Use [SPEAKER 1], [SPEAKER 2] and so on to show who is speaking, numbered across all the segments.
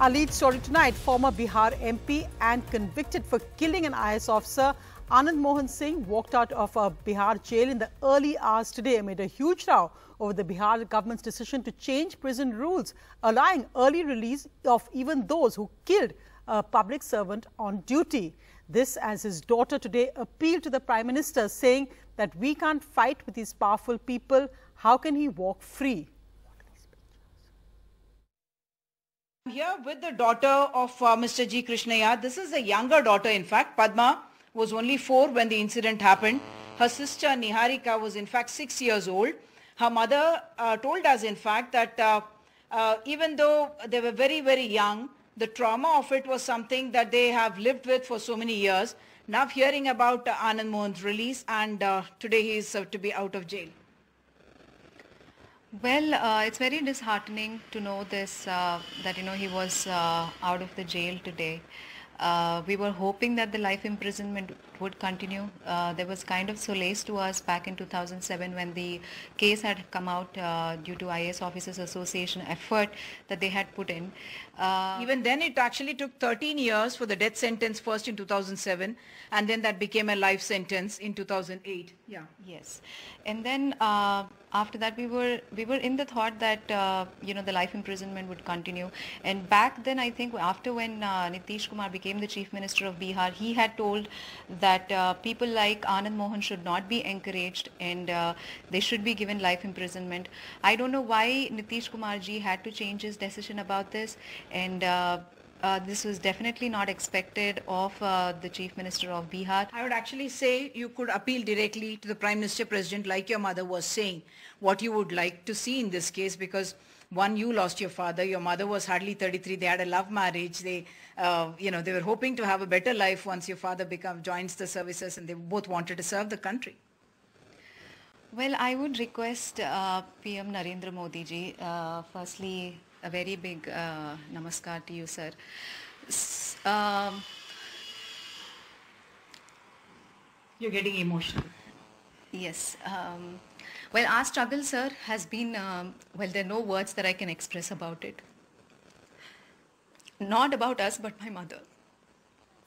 [SPEAKER 1] Our lead story tonight, former Bihar MP and convicted for killing an IS officer, Anand Mohan Singh walked out of a Bihar jail in the early hours today amid a huge row over the Bihar government's decision to change prison rules, allowing early release of even those who killed a public servant on duty. This as his daughter today appealed to the Prime Minister, saying that we can't fight with these powerful people. How can he walk free?
[SPEAKER 2] I'm here with the daughter of Mr. G. Krishnaya. This is a younger daughter, in fact. Padma was only 4 when the incident happened. Her sister Niharika was in fact 6 years old. Her mother told us, in fact, that even though they were very, very young, the trauma of it was something that they have lived with for so many years. Now hearing about Anand Mohan's release, and today he is to be out of jail.
[SPEAKER 3] Well, it's very disheartening to know this, that, he was out of the jail today. We were hoping that the life imprisonment would continue. There was kind of solace to us back in 2007 when the case had come out due to IAS Officers Association effort that they had put in.
[SPEAKER 2] Even then it actually took 13 years for the death sentence first in 2007, and then that became a life sentence in 2008. Yeah.
[SPEAKER 3] Yes. And then after that we were in the thought that the life imprisonment would continue. And back then, I think after when Nitish Kumar became the Chief Minister of Bihar, he had told that people like Anand Mohan should not be encouraged, and they should be given life imprisonment. I don't know why Nitish Kumar ji had to change his decision about this, and this was definitely not expected of the Chief Minister of Bihar.
[SPEAKER 2] I would actually say you could appeal directly to the Prime Minister President, like your mother was saying, what you would like to see in this case, because one, you lost your father, your mother was hardly 33, they had a love marriage, they were hoping to have a better life once your father joins the services, and they both wanted to serve the country.
[SPEAKER 3] Well, I would request PM Narendra Modi ji, firstly, a very big namaskar to you, sir.
[SPEAKER 2] You're getting emotional.
[SPEAKER 3] Yes. Well, our struggle, sir, has been, there are no words that I can express about it. Not about us, but my mother.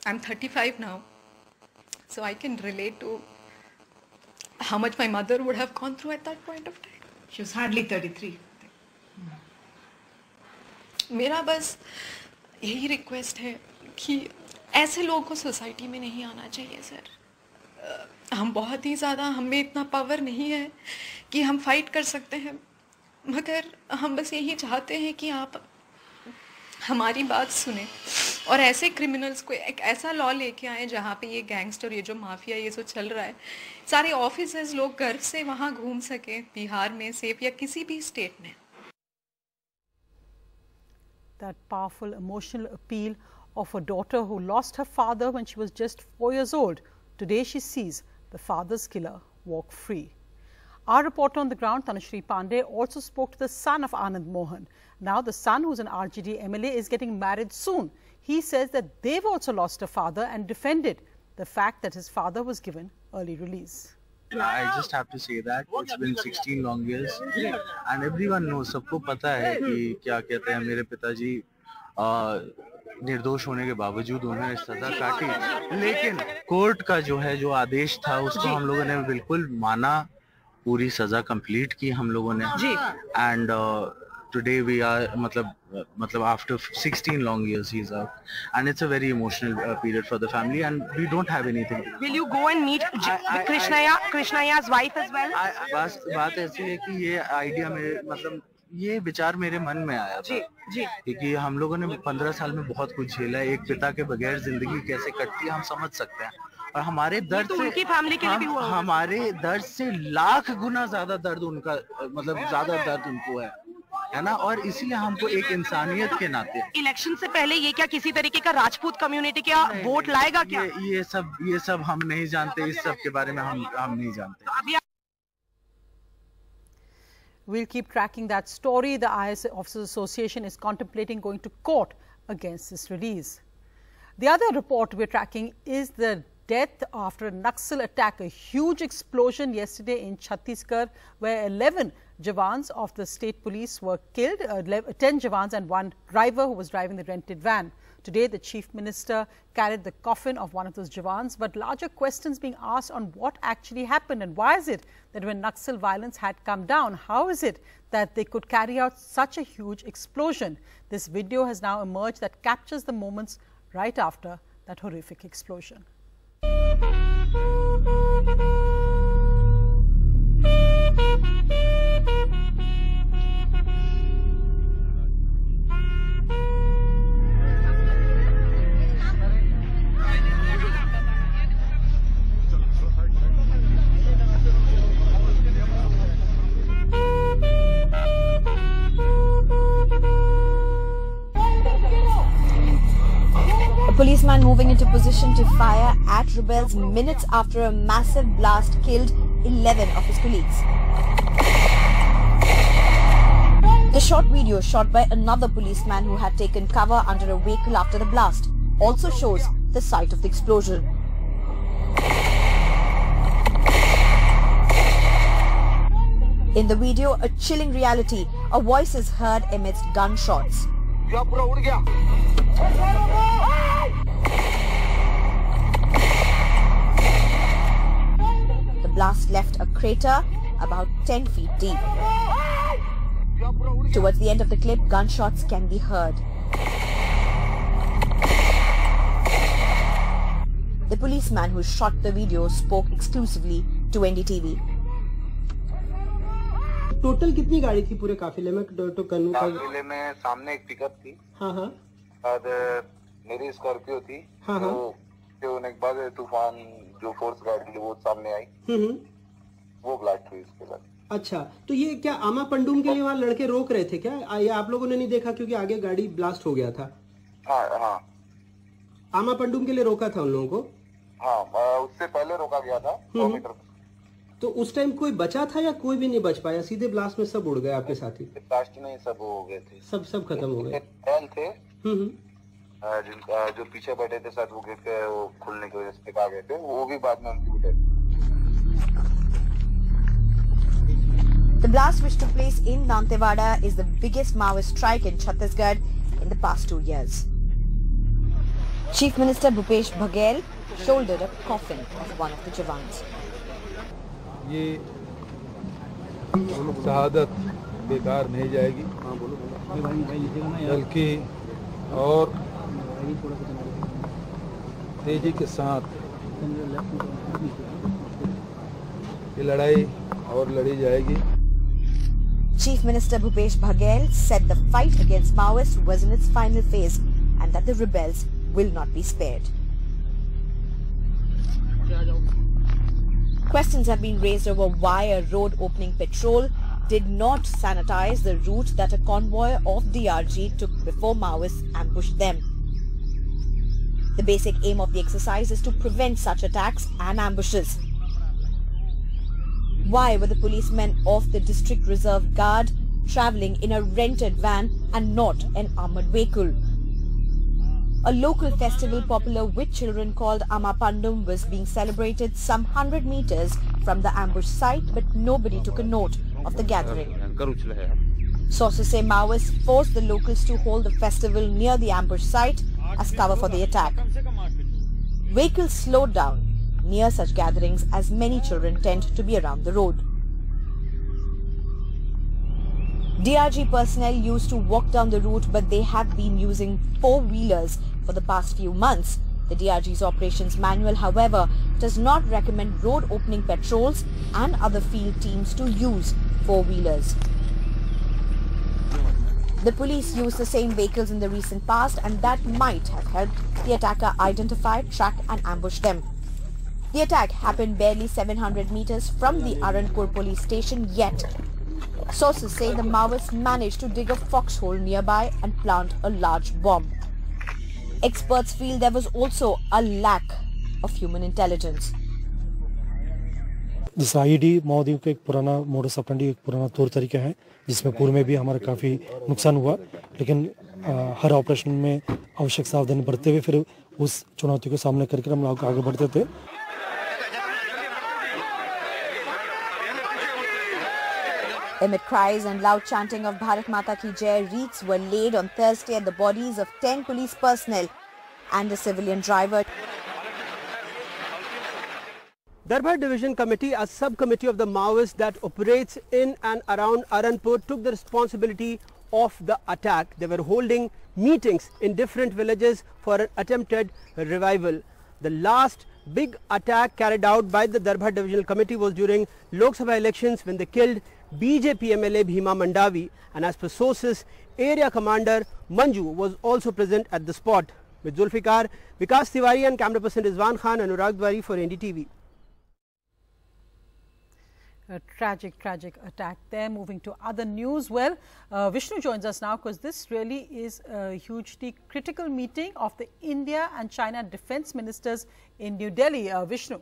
[SPEAKER 3] I'm 35 now, so I can relate to how much my mother would have gone through at that point of time.
[SPEAKER 2] She was hardly 33.
[SPEAKER 3] मेरा बस यही request है कि ऐसे लोगों को society में नहीं आना चाहिए, सर। हम बहुत ही ज़्यादा, हमें इतना पावर नहीं है कि हम फाइट कर सकते हैं, मगर हम बस यही चाहते हैं कि आप हमारी बात सुने और ऐसे क्रिमिनल्स को एक ऐसा लॉ लेके आए जहाँ पे ये गैंगस्टर, ये जो माफिया, ये जो चल रहा है, सारे ऑफिसर्स लोग घर से वहाँ घूम सके बिहार में सेफ, या किसी भी स्टेट में।
[SPEAKER 1] That powerful emotional appeal of a daughter who lost her father when she was just 4 years old. Today she sees the father's killer walk free. Our reporter on the ground, Tanushree Pandey, also spoke to the son of Anand Mohan. Now the son, who's an RJD MLA, is getting married soon. He says that they've also lost a father and defended the fact that his father was given early release.
[SPEAKER 4] I just have to say that it's been 16 long years and everyone knows, सबको पता है कि क्या कहते हैं, मेरे पिताजी निर्दोष होने के बावजूद उन्होंने सजा काटी, लेकिन कोर्ट का जो आदेश था उसको हम लोगों ने बिल्कुल माना, पूरी सजा कंप्लीट की हम लोगों ने, and today we are matlab after 16 long years he's out, and it's a very emotional period for the family, and we don't have anything.
[SPEAKER 5] Will you go and meet Krishnaya's wife as well?
[SPEAKER 4] बस बात ऐसी है कि ये idea मेरे ये विचार मेरे मन में आया था कि हम लोगों ने 15 साल में बहुत कुछ झेला है, एक पिता के बगैर जिंदगी कैसे कटती है हम समझ सकते हैं, और हमारे दर्द
[SPEAKER 5] तो उनकी फैमिली के लिए भी हुआ,
[SPEAKER 4] हमारे दर्द से लाख गुना ज्यादा दर्द उनका, ज्यादा दर्द उनको है ना, और इसीलिए हमको एक इंसानियत के नाते
[SPEAKER 5] इलेक्शन से पहले ये क्या किसी तरीके का राजपूत कम्युनिटी का वोट लाएगा क्या?
[SPEAKER 4] ये सब हम नहीं जानते, इस सब के बारे में हम नहीं जानते।
[SPEAKER 1] We'll keep tracking that story. The IAS Officers Association is contemplating going to court against this release. The other report we're tracking is the death after a Naxal attack. A huge explosion yesterday in Chhattisgarh where 11 jawans of the state police were killed, 10 jawans and one driver who was driving the rented van. Today, the Chief Minister carried the coffin of one of those jawans, but larger questions being asked on what actually happened and why is it that when Naxal violence had come down, how is it that they could carry out such a huge explosion? This video has now emerged that captures the moments right after that horrific explosion.
[SPEAKER 6] A policeman moving into position to fire at rebels minutes after a massive blast killed 11 of his colleagues. The short video, shot by another policeman who had taken cover under a vehicle after the blast, also shows the site of the explosion. In the video, a chilling reality, a voice is heard amidst gunshots. The blast left a crater about 10 feet deep. Towards the end of the clip, gunshots can be heard. The policeman who shot the video spoke exclusively to NDTV.
[SPEAKER 7] Total कितनी गाड़ी थी पूरे काफिले में?
[SPEAKER 4] काफिले में सामने एक पिकअप थी,
[SPEAKER 7] हाँ,
[SPEAKER 4] बाद मेरी स्कॉर्पियो थी,
[SPEAKER 7] हाँ,
[SPEAKER 4] तो होने के बाद तूफान जो फोर्स गाड़ी थी वो सामने आई, वो ब्लास्ट हुई उसके बाद।
[SPEAKER 7] अच्छा, तो ये क्या आमा पंडुम के लिए वहाँ लड़के रोक रहे थे क्या? या आप लोगों ने नहीं देखा क्योंकि आगे गाड़ी ब्लास्ट हो गया था?
[SPEAKER 4] हाँ,
[SPEAKER 7] आमा पंडुम के लिए रोका था उन लोगों को?
[SPEAKER 4] हाँ, उससे पहले रोका गया था 100 मीटर।
[SPEAKER 7] तो उस टाइम कोई बचा था या कोई भी नहीं बच पाया? सीधे ब्लास्ट में सब उड़ गए आपके साथी?
[SPEAKER 4] ब्लास्ट में सब हो गए थे, सब
[SPEAKER 7] खत्म हो गए
[SPEAKER 4] थे। जिनका जो पीछे बैठे थे शायद वो गेट के वो खुलने की वजह से आ गए थे, वो भी बाद में उनकी उठे।
[SPEAKER 6] The blast which took place in Dantewada is the biggest Maoist strike in Chhattisgarh in the past 2 years. Chief Minister Bhupesh Baghel shouldered a coffin of one of the jawans.
[SPEAKER 8] ये शहादत बेकार नहीं जाएगी, बल्कि और तेजी के साथ ये लड़ाई और लड़ी जाएगी।
[SPEAKER 6] Chief Minister Bhupesh Baghel said the fight against Maoists was in its final phase and that the rebels will not be spared. Questions have been raised over why a road opening patrol did not sanitize the route that a convoy of DRG took before Maoists ambushed them. The basic aim of the exercise is to prevent such attacks and ambushes. Why were the policemen of the District Reserve Guard travelling in a rented van and not an armoured vehicle? A local festival popular with children called Amapandum was being celebrated some 100 meters from the ambush site, but nobody took a note of the gathering. Sources say Maoists forced the locals to hold the festival near the ambush site as cover for the attack. Vehicles slowed down near such gatherings as many children tend to be around the road. DRG personnel used to walk down the route, but they have been using four-wheelers for the past few months. The DRG's operations manual, however, does not recommend road opening patrols and other field teams to use four-wheelers. The police used the same vehicles in the recent past, and that might have helped the attacker identify, track and ambush them. The attack happened barely 700 meters from the Arunpur police station, yet sources say the Maoists managed to dig a foxhole nearby and plant a large bomb. Experts feel there was also a lack of human intelligence.
[SPEAKER 9] जैसे ID महोदय का एक पुराना modus operandi, एक पुराना तौर तरीका है जिसमें पूर्व में भी हमारा काफ़ी नुकसान हुआ, लेकिन हर ऑपरेशन में आवश्यक सावधानी बरतते हुए फिर उस चुनौती को सामने करके हम लोग आगे बढ़ते थे।
[SPEAKER 6] Amid cries and loud chanting of Bharat Mata Ki Jai, wreaths were laid on Thursday at the bodies of 10 police personnel and a civilian driver.
[SPEAKER 7] Darbhar Division Committee, a subcommittee of the Maoists that operates in and around Aranpur, took the responsibility of the attack. They were holding meetings in different villages for an attempted revival. The last big attack carried out by the Darbhar Divisional Committee was during Lok Sabha elections when they killed BJP MLA Bhima Mandavi, and as per sources, area commander Manju was also present at the spot. With Zulfikar, Vikas Tiwari and camera person Rizwan Khan, Anurag Dwari for NDTV.
[SPEAKER 1] A tragic attack there. Moving to other news. Well, Vishnu joins us now because this really is a hugely critical meeting of the India and China defense ministers in New Delhi. Vishnu.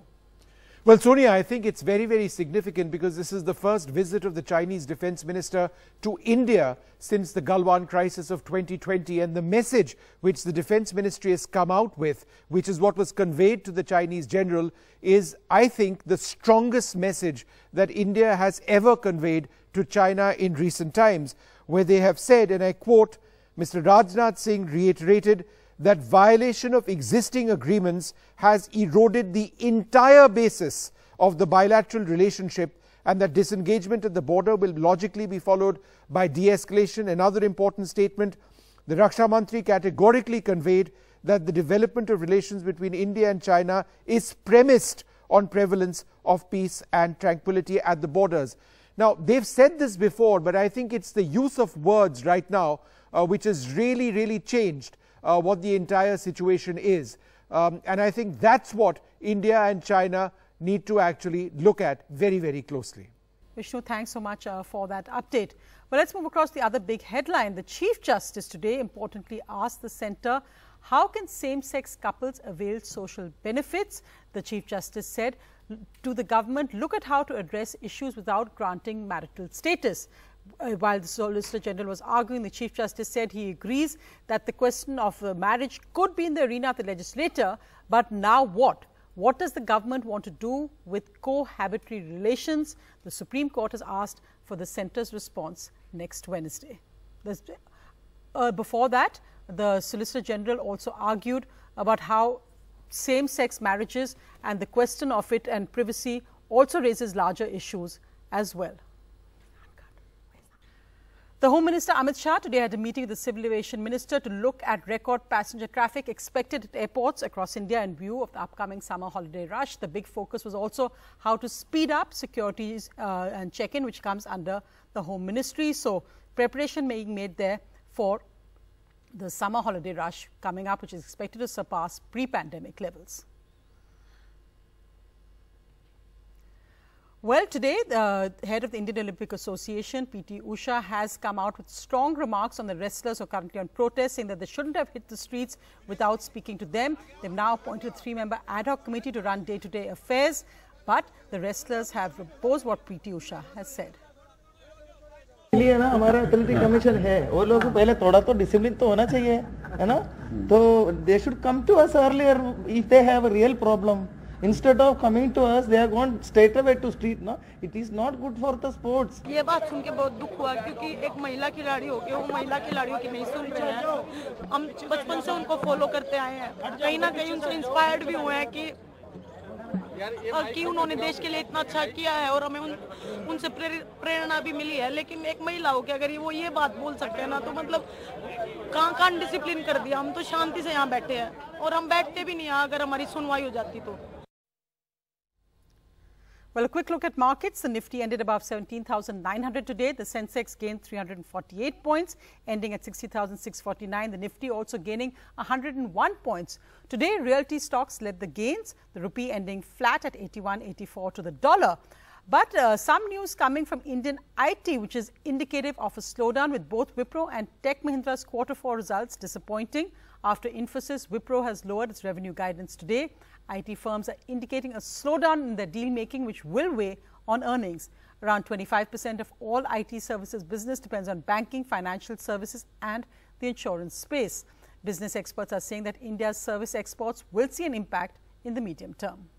[SPEAKER 10] Well, Sonia, I think it's very, very significant because this is the first visit of the Chinese defense minister to India since the Galwan crisis of 2020, and the message which the defense ministry has come out with, which is what was conveyed to the Chinese general, is, I think, the strongest message that India has ever conveyed to China in recent times, where they have said, and I quote, Mr. Rajnath Singh reiterated that violation of existing agreements has eroded the entire basis of the bilateral relationship, and that disengagement at the border will logically be followed by de-escalation. Another important statement, the Raksha Mantri categorically conveyed that the development of relations between India and China is premised on prevalence of peace and tranquility at the borders. Now, they've said this before, but I think it's the use of words right now which has really changed what the entire situation is. And I think that's what India and China need to actually look at very closely.
[SPEAKER 1] Vishnu, thanks so much for that update. Well, let's move across the other big headline. The Chief Justice today importantly asked the centre, how can same-sex couples avail social benefits? The Chief Justice said to the government, look at how to address issues without granting marital status. While the Solicitor General was arguing, the Chief Justice said he agrees that the question of marriage could be in the arena of the legislator, but now what? What does the government want to do with cohabitatory relations? The Supreme Court has asked for the centre's response next Wednesday. Before that, the Solicitor General also argued about how same-sex marriages and the question of it and privacy also raises larger issues as well. The Home Minister Amit Shah today had a meeting with the Civil Aviation Minister to look at record passenger traffic expected at airports across India in view of the upcoming summer holiday rush. The big focus was also how to speed up security and check-in, which comes under the Home Ministry. So, preparation being made there for the summer holiday rush coming up, which is expected to surpass pre-pandemic levels. Well, today, the head of the Indian Olympic Association, PT Usha, has come out with strong remarks on the wrestlers who are currently on protest, saying that they shouldn't have hit the streets without speaking to them. They've now appointed a 3-member ad hoc committee to run day-to-day affairs, but the wrestlers have opposed what PT Usha has said.
[SPEAKER 11] इसलिए ना हमारा athletic commission है, वो लोगों को पहले थोड़ा तो डिसिप्लिन तो होना चाहिए, है ना? तो they should come to us earlier if they have a real problem. Instead of coming to us, they are gone straight away to street. No, it is not good for the sports.
[SPEAKER 5] ये बात सुन के बहुत दुख हुआ क्योंकि एक महिला खिलाड़ी हो के वो महिला खिलाड़ियों की नहीं सुन रहे हैं। हम बचपन से उनको फॉलो करते आए हैं, कहीं ना कहीं उनसे इंस्पायर्ड भी हुए हैं कि उन्होंने देश के लिए इतना अच्छा किया है और हमें उनसे प्रेरणा भी मिली है। लेकिन एक महिला हो के अगर वो ये बात बोल सकते हैं ना, तो मतलब कहाँ डिसिप्लिन कर दिया। हम तो शांति से यहाँ बैठे हैं और हम बैठते भी नहीं यहाँ अगर हमारी सुनवाई हो जाती तो।
[SPEAKER 1] Well, a quick look at markets. The Nifty ended above 17,900 today. The Sensex gained 348 points, ending at 60,649. The Nifty also gaining 101 points. Today, realty stocks led the gains. The rupee ending flat at 81.84 to the dollar. But some news coming from Indian IT, which is indicative of a slowdown, with both Wipro and Tech Mahindra's Q4 results disappointing. After Infosys, Wipro has lowered its revenue guidance today. IT firms are indicating a slowdown in their deal making, which will weigh on earnings. Around 25% of all IT services business depends on banking, financial services and the insurance space. Business experts are saying that India's service exports will see an impact in the medium term.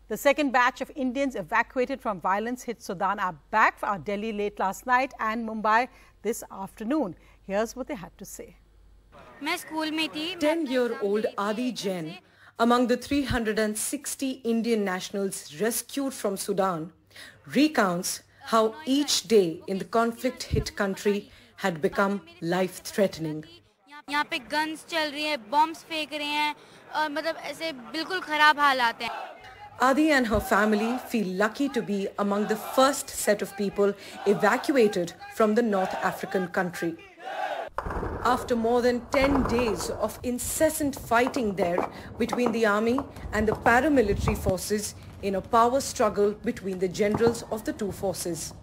[SPEAKER 1] The second batch of Indians evacuated from violence hit Sudan are back for Delhi late last night and Mumbai this afternoon. Here's what they had to say.
[SPEAKER 12] 10-year-old Adi Jain, among the 360 Indian nationals rescued from Sudan, recounts how each day in the conflict-hit country had become life-threatening.
[SPEAKER 13] यहाँ पे guns चल रही हैं, bombs फेंक रहे हैं और मतलब ऐसे बिल्कुल खराब हालात हैं.
[SPEAKER 12] Adi and her family feel lucky to be among the first set of people evacuated from the North African country. After more than 10 days of incessant fighting there between the army and the paramilitary forces in a power struggle between the generals of the two forces.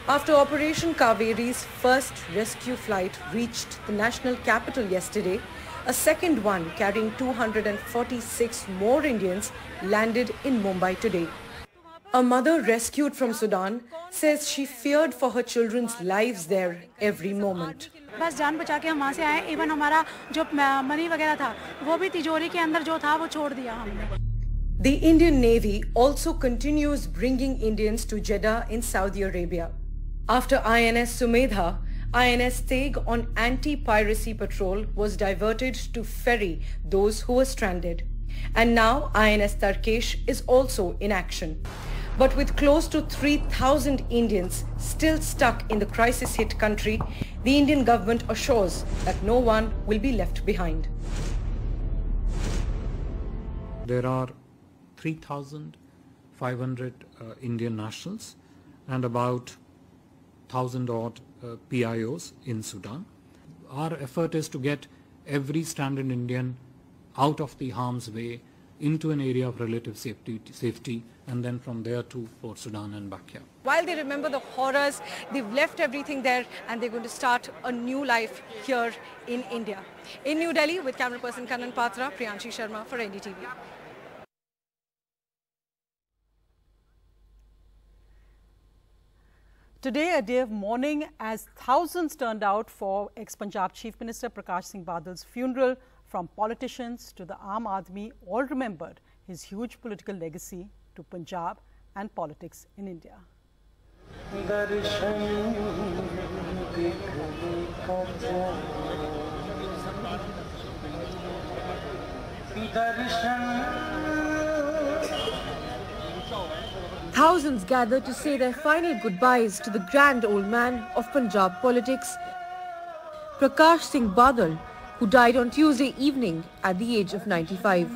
[SPEAKER 12] After Operation Kaveri's first rescue flight reached the national capital yesterday, a second one carrying 246 more Indians landed in Mumbai today. A mother rescued from Sudan says she feared for her children's lives there every moment.
[SPEAKER 5] बस जान बचा के हम वहाँ से आए. Even हमारा जो मनी वगैरह था वो भी तिजोरी के अंदर जो था वो छोड़ दिया हमने.
[SPEAKER 12] The Indian Navy also continues bringing Indians to Jeddah in Saudi Arabia. After INS Sumedha, INS Teg on anti-piracy patrol was diverted to ferry those who were stranded. And now INS Tarkesh is also in action. But with close to 3,000 Indians still stuck in the crisis-hit country, the Indian government assures that no one will be left behind.
[SPEAKER 14] There are 3,500 Indian nationals and about 1,000 odd PIOs in Sudan. Our effort is to get every stranded Indian out of the harm's way into an area of relative safety and then from there for Sudan and back here.
[SPEAKER 12] While they remember the horrors, they've left everything there and they're going to start a new life here in India. In New Delhi with camera person Kannan Patra, Priyanshi Sharma for NDTV.
[SPEAKER 1] Today, a day of mourning as thousands turned out for ex-Punjab Chief Minister Prakash Singh Badal's funeral. From politicians to the Aam Aadmi, all remembered his huge political legacy to Punjab and politics in India.
[SPEAKER 12] Thousands gathered to say their final goodbyes to the grand old man of Punjab politics, Prakash Singh Badal, who died on Tuesday evening at the age of 95.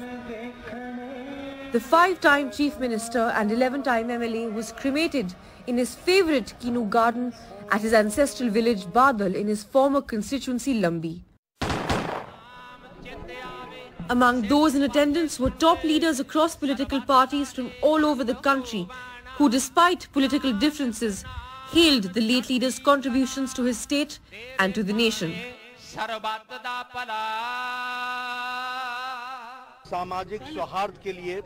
[SPEAKER 12] The 5-time Chief Minister and 11-time MLA was cremated in his favourite Kinu garden at his ancestral village Badal in his former constituency Lambi. Among those in attendance were top leaders across political parties from all over the country who, despite political differences, hailed the late leader's contributions to his state and to the nation.
[SPEAKER 15] सामाजिक सौहार्द के लिए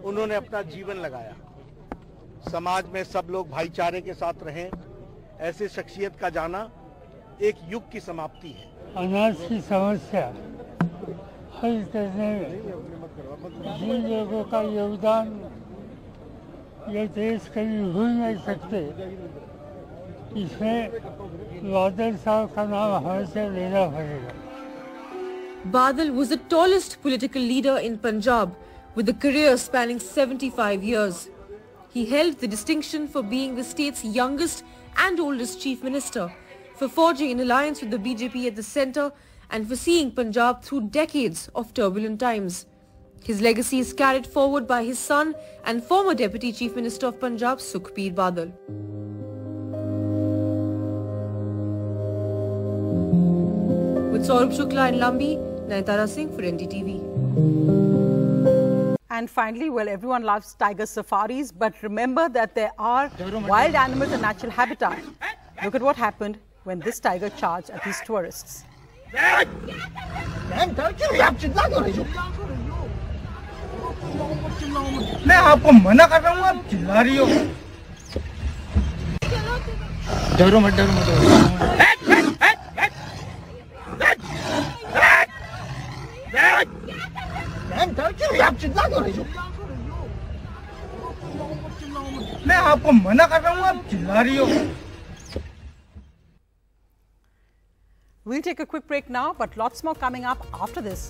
[SPEAKER 15] उन्होंने अपना जीवन लगाया. समाज में सब लोग भाईचारे के साथ रहें, ऐसे शख्सियत का जाना एक युग की समाप्ति है.
[SPEAKER 16] अनाज की समस्या हल करने में जिन लोगों का योगदान ये देश कभी भूल नहीं सकते, इसमें बादल साहब का नाम हमसे लेना पड़ेगा.
[SPEAKER 12] Badal was the tallest political leader in Punjab with a career spanning 75 years. He held the distinction for being the state's youngest and oldest chief minister, for forging an alliance with the BJP at the centre and for seeing Punjab through decades of turbulent times. His legacy is carried forward by his son and former Deputy Chief Minister of Punjab, Sukhbir Badal. With Saurabh Shukla in Lambi, Naitara Singh for NDTV.
[SPEAKER 1] And finally, well, everyone loves tiger safaris, but remember that there are wild animals in natural habitat. Look at what happened when this tiger charged at these tourists.
[SPEAKER 11] Ma'am डर क्यों रही? आप चिल्ला क्यों रही हो? मैं आपको मना कर रहा हूँ, आप चिल्ला रही हो। डरो मत, डरो मत। मैम डर क्यों रही? आप चिल्ला क्यों रही हो? मैं आपको मना कर रहा हूँ, आप चिल्ला रही हो।
[SPEAKER 1] We'll take a quick break now, but lots more coming up after this.